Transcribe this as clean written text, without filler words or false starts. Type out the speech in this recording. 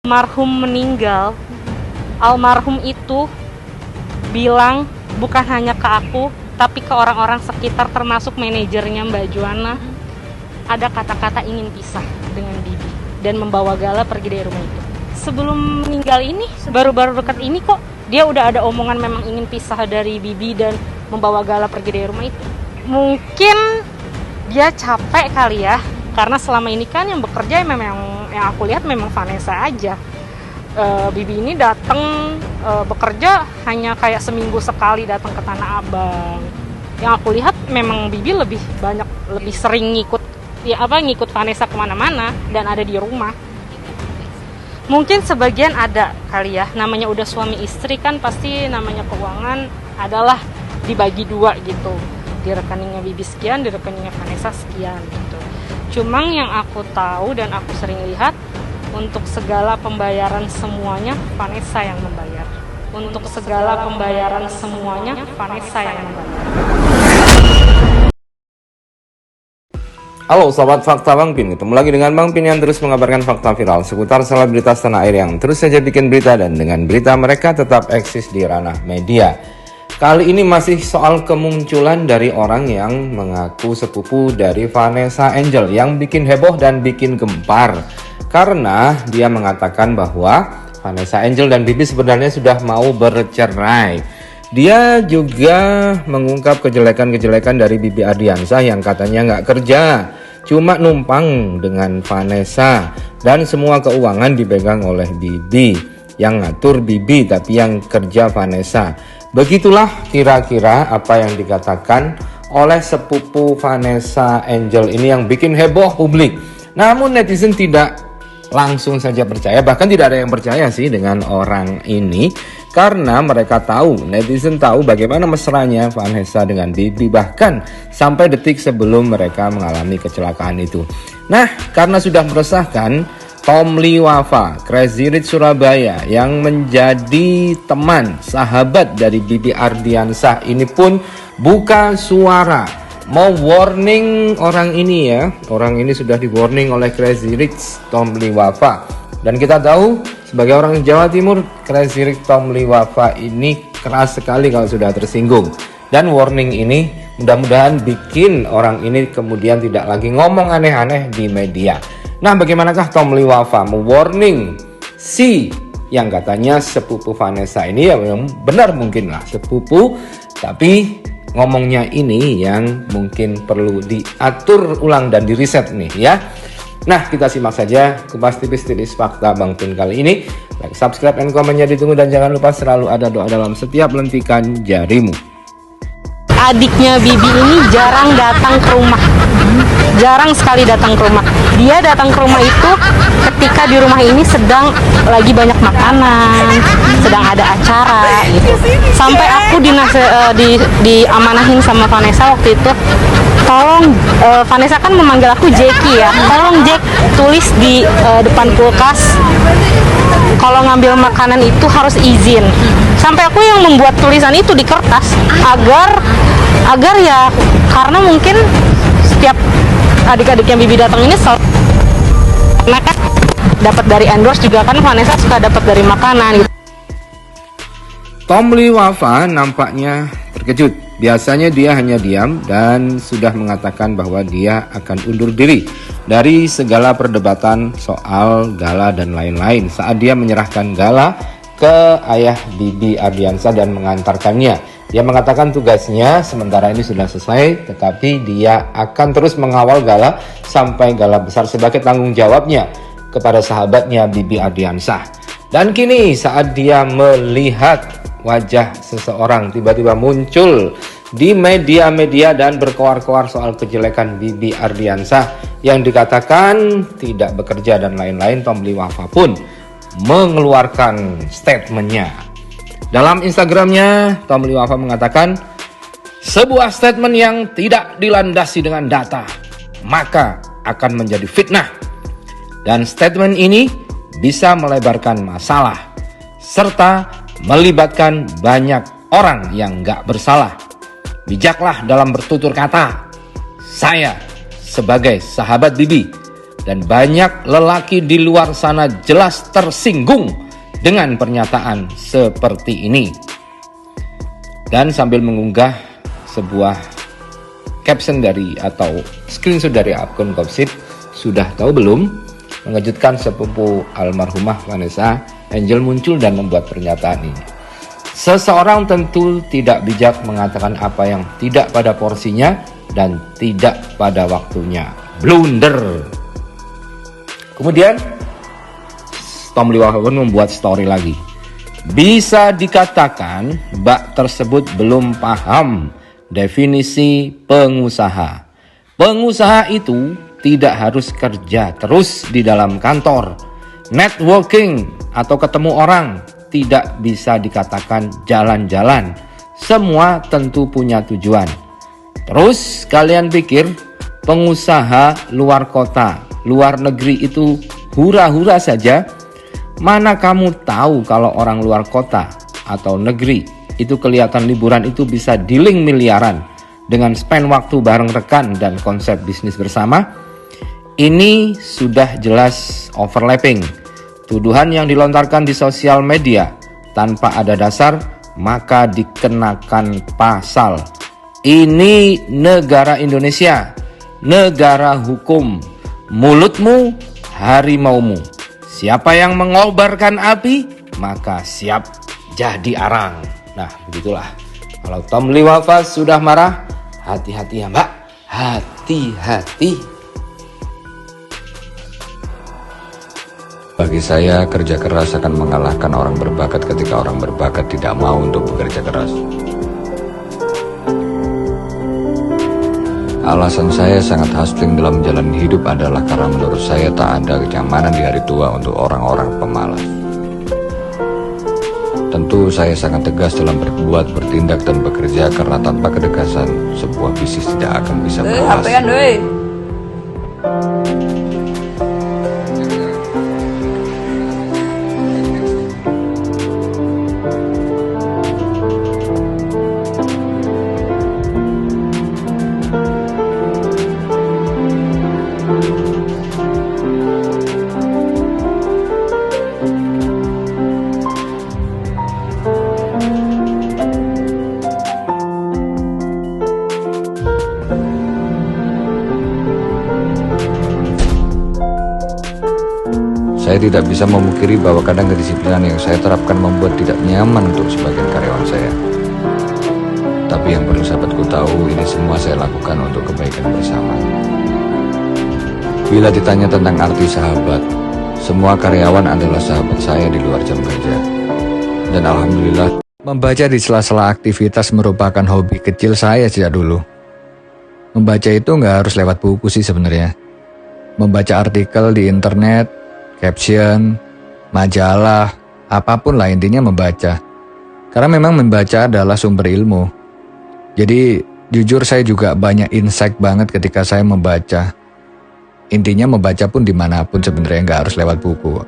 Almarhum meninggal, almarhum itu bilang bukan hanya ke aku, tapi ke orang-orang sekitar termasuk manajernya Mbak Juana. Ada kata-kata ingin pisah dengan Bibi dan membawa Gala pergi dari rumah itu. Sebelum meninggal ini, baru-baru dekat ini kok, dia udah ada omongan memang ingin pisah dari Bibi dan membawa Gala pergi dari rumah itu. Mungkin dia capek kali ya, karena selama ini kan yang bekerja memang yang aku lihat memang Vanessa aja. Bibi ini datang bekerja hanya kayak seminggu sekali datang ke Tanah Abang. Yang aku lihat memang Bibi lebih sering ngikut Vanessa kemana-mana dan ada di rumah. Mungkin sebagian ada kali ya, namanya udah suami istri kan pasti namanya keuangan adalah dibagi dua gitu. Di rekeningnya Bibi sekian, di rekeningnya Vanessa sekian gitu. Cuma yang aku tahu dan aku sering lihat, untuk segala pembayaran semuanya Vanessa yang membayar. Untuk segala pembayaran semuanya Vanessa yang membayar. Halo sahabat Fakta Bang Pin, ketemu lagi dengan Bang Pin yang terus mengabarkan fakta viral seputar selebritas tanah air yang terus saja bikin berita, dan dengan berita mereka tetap eksis di ranah media. Kali ini masih soal kemunculan dari orang yang mengaku sepupu dari Vanessa Angel yang bikin heboh dan bikin gempar. Karena dia mengatakan bahwa Vanessa Angel dan Bibi sebenarnya sudah mau bercerai. Dia juga mengungkap kejelekan-kejelekan dari Bibi Ardiansah yang katanya nggak kerja, cuma numpang dengan Vanessa, dan semua keuangan dipegang oleh Bibi. Yang ngatur Bibi tapi yang kerja Vanessa. Begitulah kira-kira apa yang dikatakan oleh sepupu Vanessa Angel ini yang bikin heboh publik. Namun netizen tidak langsung saja percaya, bahkan tidak ada yang percaya sih dengan orang ini, karena mereka tahu, netizen tahu bagaimana mesranya Vanessa dengan Bibi, bahkan sampai detik sebelum mereka mengalami kecelakaan itu. Nah, karena sudah meresahkan, Tom Lee Wafa, Crazy Rich Surabaya yang menjadi teman, sahabat dari Bibi Ardiansah ini pun buka suara mau warning orang ini ya. Orang ini sudah di warning oleh Crazy Rich Tom Lee Wafa. Dan kita tahu sebagai orang Jawa Timur, Crazy Rich Tom Lee Wafa ini keras sekali kalau sudah tersinggung. Dan warning ini mudah-mudahan bikin orang ini kemudian tidak lagi ngomong aneh-aneh di media. Nah, bagaimanakah Tom Lee Wafa mewarning si yang katanya sepupu Vanessa ini? Ya memang benar mungkin lah sepupu, tapi ngomongnya ini yang mungkin perlu diatur ulang dan diriset nih ya. Nah, kita simak saja kupas tipis-tipis fakta Bang Pin kali ini. Like, subscribe, dan komennya ditunggu, dan jangan lupa selalu ada doa dalam setiap lentikan jarimu. Adiknya Bibi ini jarang datang ke rumah, jarang sekali datang ke rumah. Dia datang ke rumah itu ketika di rumah ini sedang lagi banyak makanan, sedang ada acara gitu. Sampai aku diamanahin sama Vanessa waktu itu, tolong, Vanessa kan memanggil aku Jackie ya, tolong Jack tulis di depan kulkas kalau ngambil makanan itu harus izin. Sampai aku yang membuat tulisan itu di kertas agar ya, karena mungkin setiap adik-adik yang Bibi datang ini karena kan dapat dari endorse juga kan, Vanessa suka dapat dari makanan gitu. Tom Lee Wafa nampaknya terkejut. Biasanya dia hanya diam dan sudah mengatakan bahwa dia akan undur diri dari segala perdebatan soal Gala dan lain-lain saat dia menyerahkan Gala ke ayah Bibi Ardiansah dan mengantarkannya. Dia mengatakan tugasnya sementara ini sudah selesai, tetapi dia akan terus mengawal Gala sampai Gala besar sebagai tanggung jawabnya kepada sahabatnya Bibi Ardiansah. Dan kini saat dia melihat wajah seseorang tiba-tiba muncul di media-media dan berkoar-koar soal kejelekan Bibi Ardiansah yang dikatakan tidak bekerja dan lain-lain, Tom Lee Wafa pun mengeluarkan statementnya. Dalam Instagramnya, Tom Lee Wafa mengatakan, sebuah statement yang tidak dilandasi dengan data maka akan menjadi fitnah, dan statement ini bisa melebarkan masalah serta melibatkan banyak orang yang gak bersalah. Bijaklah dalam bertutur kata. Saya sebagai sahabat Bibi Dan banyak lelaki di luar sana jelas tersinggung dengan pernyataan seperti ini. Dan sambil mengunggah sebuah caption dari atau screenshot dari akun Gosip, sudah tahu belum? Mengejutkan sepupu almarhumah Vanessa Angel muncul dan membuat pernyataan ini. Seseorang tentu tidak bijak mengatakan apa yang tidak pada porsinya dan tidak pada waktunya. Blunder. Kemudian Tom Lee Wah pun membuat story lagi. Bisa dikatakan Mbak tersebut belum paham definisi pengusaha. Pengusaha itu tidak harus kerja terus di dalam kantor. Networking atau ketemu orang tidak bisa dikatakan jalan-jalan. Semua tentu punya tujuan. Terus kalian pikir pengusaha luar kota, luar negeri itu hura-hura saja? Mana kamu tahu kalau orang luar kota atau negeri itu kelihatan liburan itu bisa dealing miliaran dengan spend waktu bareng rekan dan konsep bisnis bersama? Ini sudah jelas overlapping. Tuduhan yang dilontarkan di sosial media tanpa ada dasar maka dikenakan pasal. Ini negara Indonesia, negara hukum. Mulutmu harimaumu. Siapa yang mengobarkan api, maka siap jadi arang. Nah, begitulah. Kalau Tom Lee Wah sudah marah, hati-hati ya Mbak. Hati-hati. Bagi saya, kerja keras akan mengalahkan orang berbakat ketika orang berbakat tidak mau untuk bekerja keras. Alasan saya sangat hustling dalam menjalani hidup adalah karena menurut saya tak ada kenyamanan di hari tua untuk orang-orang pemalas. Tentu saya sangat tegas dalam berbuat, bertindak, dan bekerja karena tanpa ketegasan sebuah bisnis tidak akan bisa berhasil. Saya tidak bisa memungkiri bahwa kadang kedisiplinan yang saya terapkan membuat tidak nyaman untuk sebagian karyawan saya. Tapi yang perlu sahabatku tahu, ini semua saya lakukan untuk kebaikan bersama. Bila ditanya tentang arti sahabat, semua karyawan adalah sahabat saya di luar jam kerja. Dan alhamdulillah, membaca di sela-sela aktivitas merupakan hobi kecil saya sejak dulu. Membaca itu nggak harus lewat buku sih sebenarnya. Membaca artikel di internet, caption, majalah, apapun lah intinya membaca. Karena memang membaca adalah sumber ilmu. Jadi jujur saya juga banyak insight banget ketika saya membaca. Intinya membaca pun dimanapun sebenarnya nggak harus lewat buku.